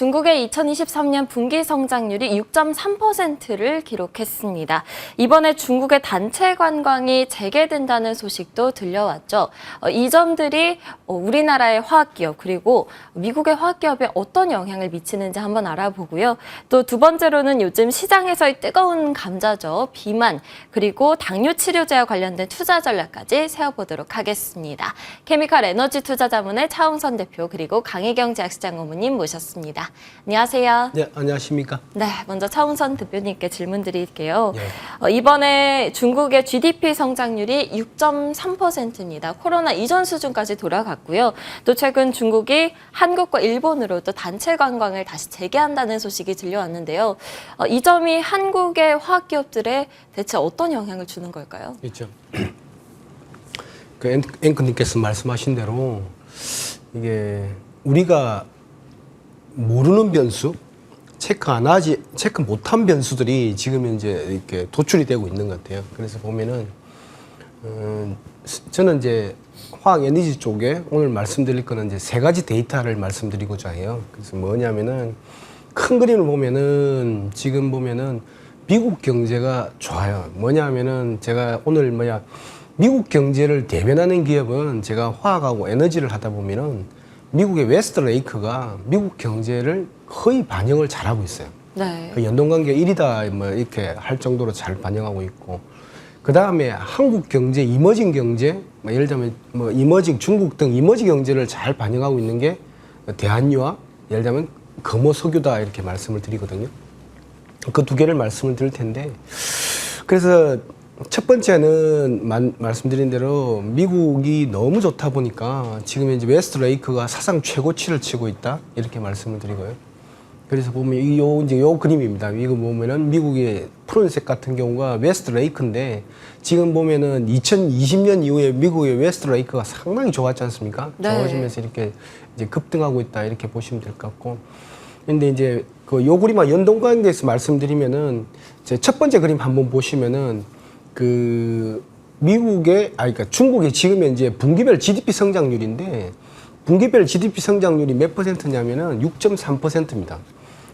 중국의 2023년 분기 성장률이 6.3%를 기록했습니다. 이번에 중국의 단체 관광이 재개된다는 소식도 들려왔죠. 이 점들이 우리나라의 화학기업 그리고 미국의 화학기업에 어떤 영향을 미치는지 한번 알아보고요. 또 두 번째로는 요즘 시장에서의 뜨거운 감자죠. 비만 그리고 당뇨 치료제와 관련된 투자 전략까지 세워보도록 하겠습니다. 케미칼 에너지 투자자문의 차홍선 대표 그리고 강혜경 제약시장 고문님 모셨습니다. 안녕하세요. 네, 안녕하십니까? 네, 먼저 차홍선 대표님께 질문 드릴게요. 네. 이번에 중국의 GDP 성장률이 6.3%입니다. 코로나 이전 수준까지 돌아갔고요. 또 최근 중국이 한국과 일본으로 또 단체 관광을 다시 재개한다는 소식이 들려왔는데요. 이 점이 한국의 화학기업들에 대체 어떤 영향을 주는 걸까요? 있죠. 그 앵커님께서 말씀하신 대로 이게 우리가 모르는 변수, 체크 못한 변수들이 지금 이제 이렇게 도출이 되고 있는 것 같아요. 그래서 보면은 저는 이제 화학 에너지 쪽에 오늘 말씀드릴 거는 이제 세 가지 데이터를 말씀드리고자 해요. 그래서 뭐냐면은 큰 그림을 보면은 지금 보면은 미국 경제가 좋아요. 뭐냐면은 제가 오늘 미국 경제를 대변하는 기업은 제가 화학하고 에너지를 하다 보면은 미국의 웨스트레이크가 미국 경제를 거의 반영을 잘하고 있어요. 네. 그 연동관계 1위다 뭐 이렇게 할 정도로 잘 반영하고 있고, 그 다음에 한국 경제, 이머징 경제, 뭐 예를 들면 뭐 이머징 중국 등 이머징 경제를 잘 반영하고 있는 게 대한유와 예를 들면 금호석유다 이렇게 말씀을 드리거든요. 그 두 개를 말씀을 드릴 텐데, 그래서 첫 번째는 말씀드린 대로 미국이 너무 좋다 보니까 지금 이제 웨스트레이크가 사상 최고치를 치고 있다 이렇게 말씀을 드리고요. 그래서 보면 요 그림입니다. 이거 보면은 미국의 푸른색 같은 경우가 웨스트레이크인데 지금 보면은 2020년 이후에 미국의 웨스트레이크가 상당히 좋았지 않습니까? 네. 좋아지면서 이렇게 이제 급등하고 있다 이렇게 보시면 될 것 같고. 근데 이제 요 그림과 연동관계에서 말씀드리면은 제 첫 번째 그림 한번 보시면은 그러니까 중국의 지금 현재 분기별 GDP 성장률인데 분기별 GDP 성장률이 몇 %냐면은 6.3%입니다.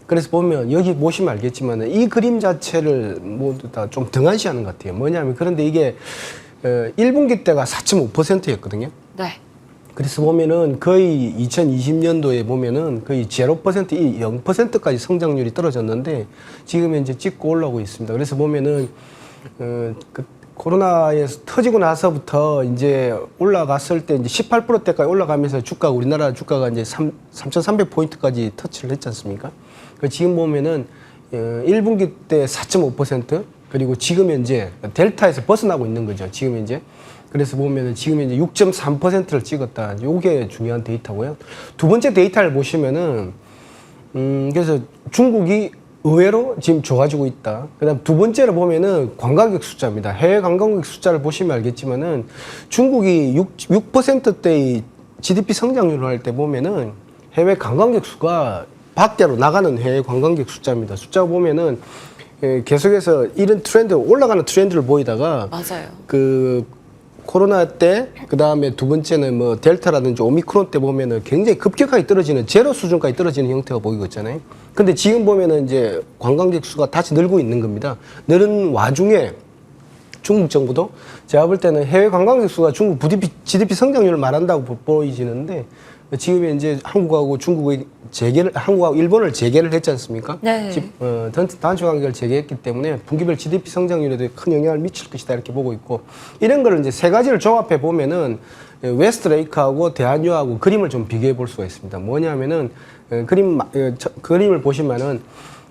그래서 보면 여기 보시면 알겠지만 이 그림 자체를 모두 다 좀 등한시하는 것 같아요. 뭐냐면 그런데 이게 1분기 때가 4.5%였거든요. 네. 그래서 보면은 거의 2020년도에 보면은 거의 0%, 0%까지 성장률이 떨어졌는데 지금 현재 찍고 올라오고 있습니다. 그래서 보면은 그 코로나에서 터지고 나서부터 이제 올라갔을 때 이제 18%대까지 올라가면서 우리나라 주가가 이제 3,300포인트까지 터치를 했지 않습니까? 지금 보면은 1분기 때 4.5% 그리고 지금 현재 델타에서 벗어나고 있는 거죠. 지금 현재. 그래서 보면은 지금 이제 6.3%를 찍었다. 요게 중요한 데이터고요. 두 번째 데이터를 보시면은 그래서 중국이 의외로 지금 좋아지고 있다. 그다음 두 번째로 보면은 관광객 숫자입니다. 해외 관광객 숫자를 보시면 알겠지만은 중국이 6%대의 GDP 성장률을 할 때 보면은 해외 관광객 수가 밖으로 나가는 해외 관광객 숫자입니다. 숫자 보면은 계속해서 이런 올라가는 트렌드를 보이다가 맞아요. 코로나 때, 그 다음에 두 번째는 뭐 델타라든지 오미크론 때 보면은 굉장히 급격하게 떨어지는 제로 수준까지 떨어지는 형태가 보이고 있잖아요. 근데 지금 보면은 이제 관광객 수가 다시 늘고 있는 겁니다. 늘은 와중에 중국 정부도 제가 볼 때는 해외 관광객 수가 중국 GDP 성장률을 말한다고 보이지는데 지금 이제 한국하고 일본을 재개를 했지 않습니까? 네. 단체 관계를 재개했기 때문에 분기별 GDP 성장률에도 큰 영향을 미칠 것이다 이렇게 보고 있고, 이런 거를 이제 세 가지를 종합해 보면은 웨스트레이크하고 대한유하고 그림을 좀 비교해 볼 수가 있습니다. 뭐냐면은 그림을 보시면은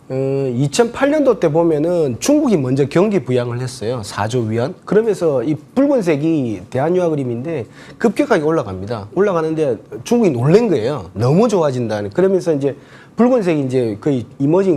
2008년도 때 보면은 중국이 먼저 경기 부양을 했어요. 4조 위안. 그러면서 이 붉은색이 대한유화 그림인데 급격하게 올라갑니다. 올라가는데 중국이 놀란 거예요. 너무 좋아진다는. 그러면서 이제 붉은색이 이제 거의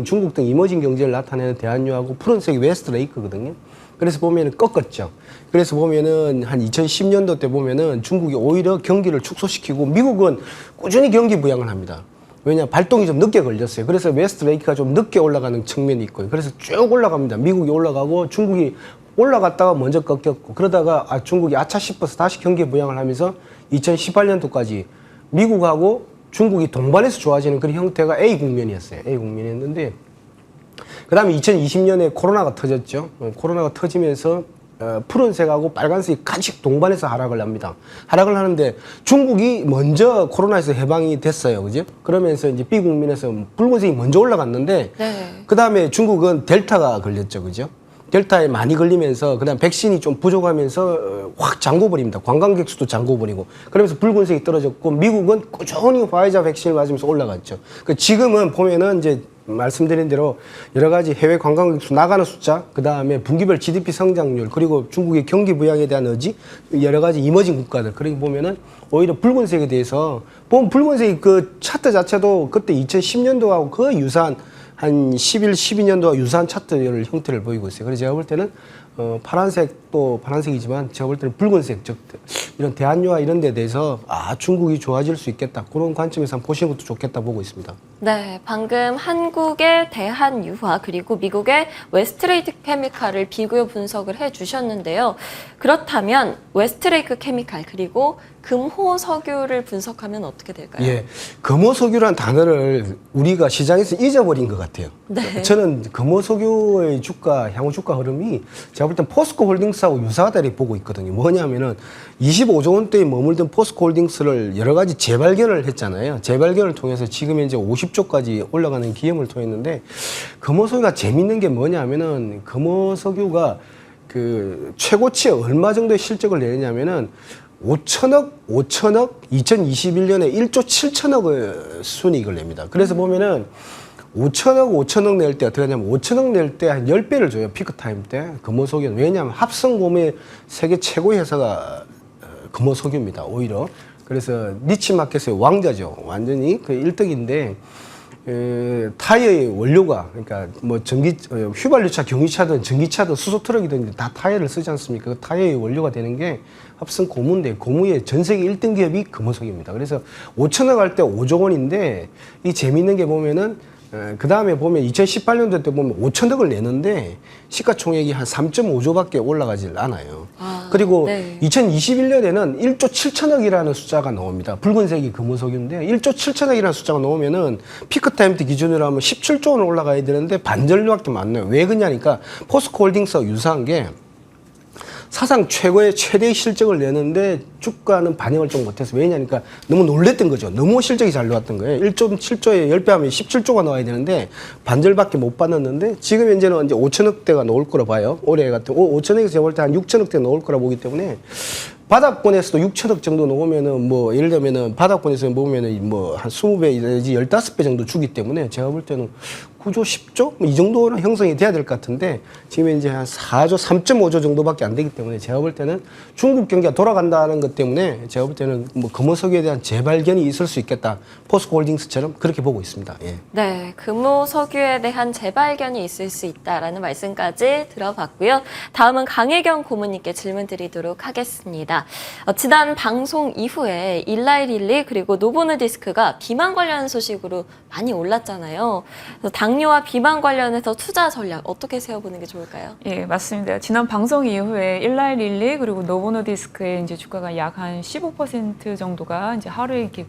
중국 등 이머징 경제를 나타내는 대한유화고 푸른색이 웨스트레이크거든요. 그래서 보면은 꺾었죠. 그래서 보면은 한 2010년도 때 보면은 중국이 오히려 경기를 축소시키고 미국은 꾸준히 경기 부양을 합니다. 왜냐, 발동이 좀 늦게 걸렸어요. 그래서 웨스트레이크가 좀 늦게 올라가는 측면이 있고요. 그래서 쭉 올라갑니다. 미국이 올라가고 중국이 올라갔다가 먼저 꺾였고, 그러다가 중국이 아차 싶어서 다시 경기 부양을 하면서 2018년도까지 미국하고 중국이 동반해서 좋아지는 그런 형태가 A 국면이었어요. A 국면이었는데 그다음에 2020년에 코로나가 터졌죠. 코로나가 터지면서 푸른색하고 빨간색이 같이 동반해서 하락을 합니다. 하락을 하는데 중국이 먼저 코로나에서 해방이 됐어요. 그죠? 그러면서 이제 B 국면에서 붉은색이 먼저 올라갔는데 네. 그다음에 중국은 델타가 걸렸죠. 그죠? 델타에 많이 걸리면서 그다음 백신이 좀 부족하면서 확 잠궈버립니다. 관광객 수도 잠궈버리고 그러면서 붉은색이 떨어졌고 미국은 꾸준히 화이자 백신을 맞으면서 올라갔죠. 지금은 보면은 이제 말씀드린 대로 여러 가지 해외 관광객 수 나가는 숫자, 그 다음에 분기별 GDP 성장률, 그리고 중국의 경기 부양에 대한 의지, 여러 가지 이머징 국가들, 그렇게 보면은 오히려 붉은색에 대해서, 보면 붉은색이 그 차트 자체도 그때 2010년도하고 거의 유사한 한 11, 12년도와 유사한 차트를 형태를 보이고 있어요. 그래서 제가 볼 때는 파란색도 파란색이지만 제가 볼 때는 붉은색, 즉 이런 대한유화 이런 데 대해서 중국이 좋아질 수 있겠다. 그런 관점에서 한번 보시는 것도 좋겠다 보고 있습니다. 네, 방금 한국의 대한유화 그리고 미국의 웨스트레이크 케미칼을 비교 분석을 해주셨는데요. 그렇다면 웨스트레이크 케미칼 그리고 금호석유를 분석하면 어떻게 될까요? 예, 금호석유라는 단어를 우리가 시장에서 잊어버린 것 같아요. 네. 저는 금호석유의 주가, 향후 주가 흐름이 제가 볼 땐 포스코 홀딩스하고 유사하다 이렇게 보고 있거든요. 뭐냐면은 25조 원대에 머물던 포스코 홀딩스를 여러 가지 재발견을 했잖아요. 재발견을 통해서 지금 현재 50조까지 올라가는 기염을 통했는데 금호석유가 재밌는 게 뭐냐면은 금호석유가 그 최고치에 얼마 정도의 실적을 내느냐면은 5천억, 2021년에 1조 7천억의 순이익을 냅니다. 그래서 보면은 5천억 낼 때 어떻게 하냐면 5천억 낼 때 한 10배를 줘요. 피크타임 때. 금호석유는. 왜냐하면 합성곰의 세계 최고의 회사가 금호석유입니다. 오히려. 그래서 니치마켓의 왕자죠. 완전히 그 1등인데 타이어의 원료가 그러니까 뭐 휘발유차, 경유차든 전기차든 수소트럭이든 다 타이어를 쓰지 않습니까? 그 타이어의 원료가 되는 게 합성 고무인데 고무의 전 세계 1등 기업이 금호석유입니다. 그래서 5천억 할 때 5조 원인데 이 재미있는 게 보면은 그 다음에 보면 2018년도 때 보면 5천억을 내는데 시가총액이 한 3.5조밖에 올라가질 않아요. 그리고 네. 2021년에는 1조 7천억이라는 숫자가 나옵니다. 붉은색이 금호석유인데 1조 7천억이라는 숫자가 나오면은 피크타임 때 기준으로 하면 17조 원 올라가야 되는데 반절밖에 안 나요. 왜 그러냐니까 포스코 홀딩스와 유사한 게 사상 최대의 실적을 내는데 주가는 반영을 좀 못해서 왜냐니까 너무 놀랬던 거죠. 너무 실적이 잘 나왔던 거예요. 1.7조에 10배 하면 17조가 나와야 되는데 반절밖에 못 받았는데 지금 현재는 이제 5천억대가 나올 거라 봐요. 올해 같은 5천억에서 제가 볼 때 한 6천억대 나올 거라 보기 때문에 바닥권에서도 6천억 정도 나오면은 뭐 예를 들면은 바닥권에서 보면은 뭐 한 20배 내지 15배 정도 주기 때문에 제가 볼 때는 9조, 10조? 뭐 이 정도는 형성이 돼야 될 것 같은데 지금 이제 한 4조, 3.5조 정도밖에 안 되기 때문에 제가 볼 때는 중국 경기가 돌아간다는 것 때문에 제가 볼 때는 뭐 금호석유에 대한 재발견이 있을 수 있겠다. 포스코 홀딩스처럼 그렇게 보고 있습니다. 예. 네, 금호석유에 대한 재발견이 있을 수 있다라는 말씀까지 들어봤고요. 다음은 강혜경 고문님께 질문 드리도록 하겠습니다. 지난 방송 이후에 일라이릴리 그리고 노보노디스크가 비만 관련 소식으로 많이 올랐잖아요. 그래서 당뇨와 비만 관련해서 투자 전략 어떻게 세워보는 게 좋을까요? 예, 맞습니다. 지난 방송 이후에 일라이릴리 그리고 노보노디스크의 이제 주가가 약 한 15% 정도가 이제 하루에 이렇게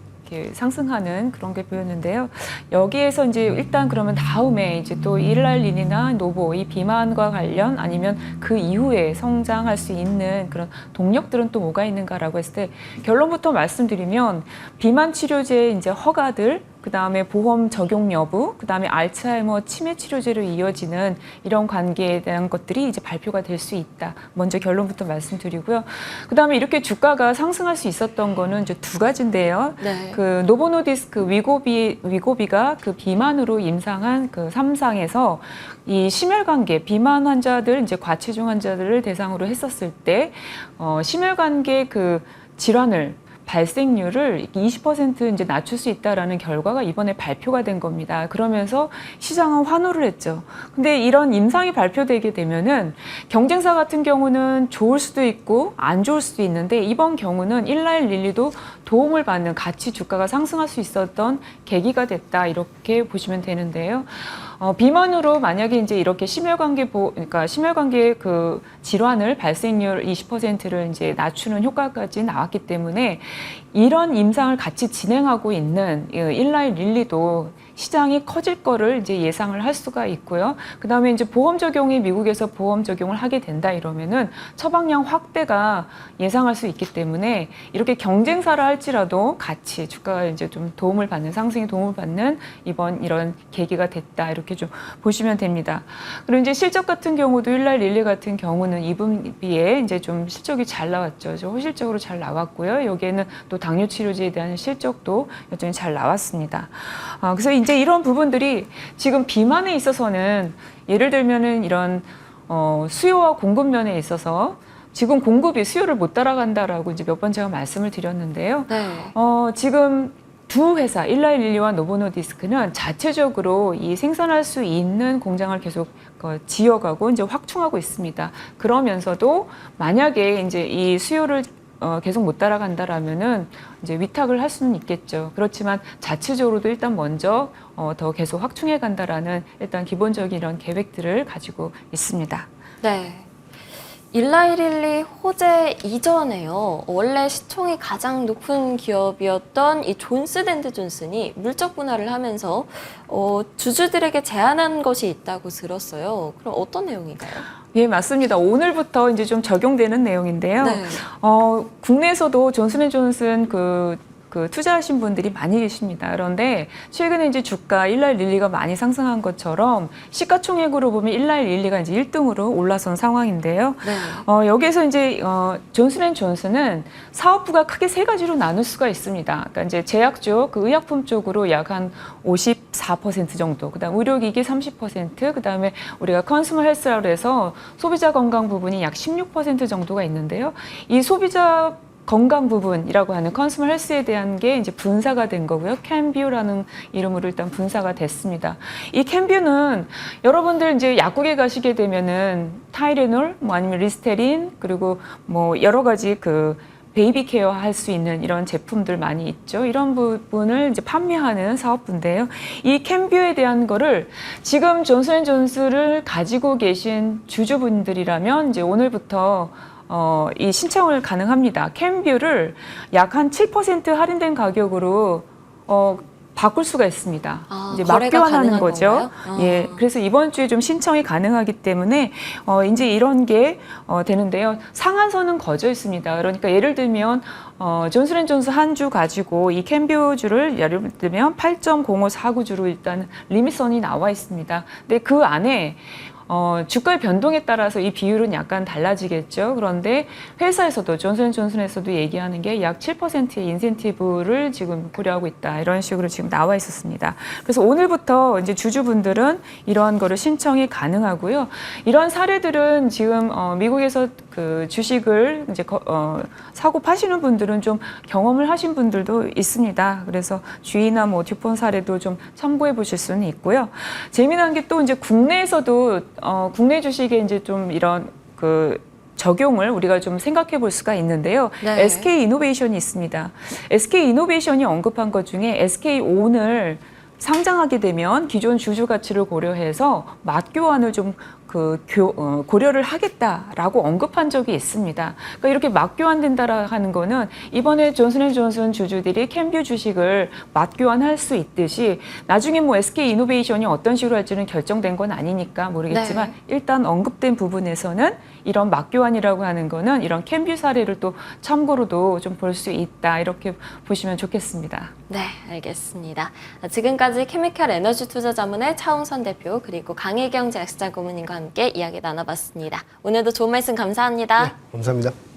상승하는 그런 게 보였는데요. 여기에서 이제 일단 그러면 다음에 이제 또 일라이릴리나 노보 이 비만과 관련 아니면 그 이후에 성장할 수 있는 그런 동력들은 또 뭐가 있는가라고 했을 때 결론부터 말씀드리면 비만 치료제 이제 허가들 그다음에 보험 적용 여부, 그다음에 알츠하이머 치매 치료제로 이어지는 이런 관계에 대한 것들이 이제 발표가 될 수 있다. 먼저 결론부터 말씀드리고요. 그다음에 이렇게 주가가 상승할 수 있었던 거는 이제 두 가지인데요. 네. 그 노보노디스크 위고비가 그 비만으로 임상한 그 3상에서 이 심혈관계 비만 환자들 이제 과체중 환자들을 대상으로 했었을 때 심혈관계 그 질환을 발생률을 20% 이제 낮출 수 있다라는 결과가 이번에 발표가 된 겁니다. 그러면서 시장은 환호를 했죠. 근데 이런 임상이 발표되게 되면은 경쟁사 같은 경우는 좋을 수도 있고 안 좋을 수도 있는데 이번 경우는 일라이릴리도 도움을 받는 같이 주가가 상승할 수 있었던 계기가 됐다 이렇게 보시면 되는데요. 비만으로 만약에 이제 이렇게 그러니까 심혈관계 그 질환을 발생률 20%를 이제 낮추는 효과까지 나왔기 때문에 이런 임상을 같이 진행하고 있는 일라이 릴리도 시장이 커질 거를 이제 예상을 할 수가 있고요. 그 다음에 이제 보험 적용이 미국에서 보험 적용을 하게 된다 이러면은 처방량 확대가 예상할 수 있기 때문에 이렇게 경쟁사라 할지라도 같이 주가가 이제 좀 도움을 받는 상승에 도움을 받는 이번 이런 계기가 됐다 이렇게 좀 보시면 됩니다. 그리고 이제 실적 같은 경우도 일라이 릴리 같은 경우는 2분기에 이제 좀 실적이 잘 나왔죠. 호실적으로 잘 나왔고요. 여기에는 또 당뇨 치료제에 대한 실적도 여전히 잘 나왔습니다. 그래서 이제 이런 부분들이 지금 비만에 있어서는 예를 들면은 이런 수요와 공급 면에 있어서 지금 공급이 수요를 못 따라간다라고 이제 몇 번 제가 말씀을 드렸는데요. 네. 지금 두 회사 일라이 릴리와 노보노디스크는 자체적으로 이 생산할 수 있는 공장을 계속 지어가고 이제 확충하고 있습니다. 그러면서도 만약에 이제 이 수요를 계속 못 따라간다라면은 이제 위탁을 할 수는 있겠죠. 그렇지만 자체적으로도 일단 먼저 더 계속 확충해 간다라는 일단 기본적인 이런 계획들을 가지고 있습니다. 네. 일라이 릴리 호재 이전에요. 원래 시총이 가장 높은 기업이었던 이 존스앤드존슨이 물적 분할을 하면서 주주들에게 제안한 것이 있다고 들었어요. 그럼 어떤 내용인가요? 예, 맞습니다. 오늘부터 이제 좀 적용되는 내용인데요. 네. 국내에서도 존슨앤존슨 그 투자하신 분들이 많이 계십니다. 그런데 최근에 이제 주가 일라이 릴리가 많이 상승한 것처럼 시가총액으로 보면 일라이 릴리가 이제 1등으로 올라선 상황인데요. 네. 여기에서 이제 존슨앤존슨은 사업부가 크게 세 가지로 나눌 수가 있습니다. 그러니까 이제 제약 쪽, 그 의약품 쪽으로 약 한 54% 정도, 그다음 의료기기 30%, 그다음에 우리가 컨슈머 헬스라고 해서 소비자 건강 부분이 약 16% 정도가 있는데요. 이 소비자 건강 부분이라고 하는 컨슈머 헬스에 대한 게 이제 분사가 된 거고요. 캔뷰라는 이름으로 일단 분사가 됐습니다. 이 캔뷰는 여러분들 이제 약국에 가시게 되면은 타이레놀, 뭐 아니면 리스테린, 그리고 뭐 여러 가지 그 베이비 케어 할 수 있는 이런 제품들 많이 있죠. 이런 부분을 이제 판매하는 사업부인데요. 이 캔뷰에 대한 거를 지금 존슨앤존슨을 가지고 계신 주주분들이라면 이제 오늘부터 이 신청을 가능합니다. 캔뷰를 약 한 7% 할인된 가격으로 바꿀 수가 있습니다. 이제 맞교환하는 거죠. 예, 그래서 이번 주에 좀 신청이 가능하기 때문에 이제 이런 게 되는데요. 상한선은 거져 있습니다. 그러니까 예를 들면 존슨앤존슨 한 주 가지고 이 캔뷰주를 예를 들면 8.0549주로 일단 리밋선이 나와 있습니다. 근데 그 안에 주가의 변동에 따라서 이 비율은 약간 달라지겠죠. 그런데 회사에서도 존슨앤존슨에서도 얘기하는 게 약 7%의 인센티브를 지금 고려하고 있다. 이런 식으로 지금 나와 있었습니다. 그래서 오늘부터 이제 주주분들은 이러한 거를 신청이 가능하고요. 이런 사례들은 지금 미국에서 그 주식을 이제 사고 파시는 분들은 좀 경험을 하신 분들도 있습니다. 그래서 주이나 뭐 듀폰 사례도 좀 참고해 보실 수는 있고요. 재미난 게 또 이제 국내에서도 국내 주식에 이제 좀 이런 그 적용을 우리가 좀 생각해 볼 수가 있는데요. 네. SK 이노베이션이 있습니다. SK 이노베이션이 언급한 것 중에 SK온을 상장하게 되면 기존 주주 가치를 고려해서 맞교환을 좀 고려를 하겠다라고 언급한 적이 있습니다. 그러니까 이렇게 맞교환된다라 하는 거는 이번에 존슨앤존슨 주주들이 캔뷰 주식을 맞교환할 수 있듯이 나중에 뭐 SK 이노베이션이 어떤 식으로 할지는 결정된 건 아니니까 모르겠지만 네. 일단 언급된 부분에서는 이런 맞교환이라고 하는 거는 이런 캔뷰 사례를 또 참고로도 좀 볼 수 있다 이렇게 보시면 좋겠습니다. 네, 알겠습니다. 지금까지 케미컬 에너지 투자 자문의 차홍선 대표 그리고 강혜경 제약사 고문님과 함께 이야기 나눠봤습니다. 오늘도 좋은 말씀 감사합니다. 네, 감사합니다.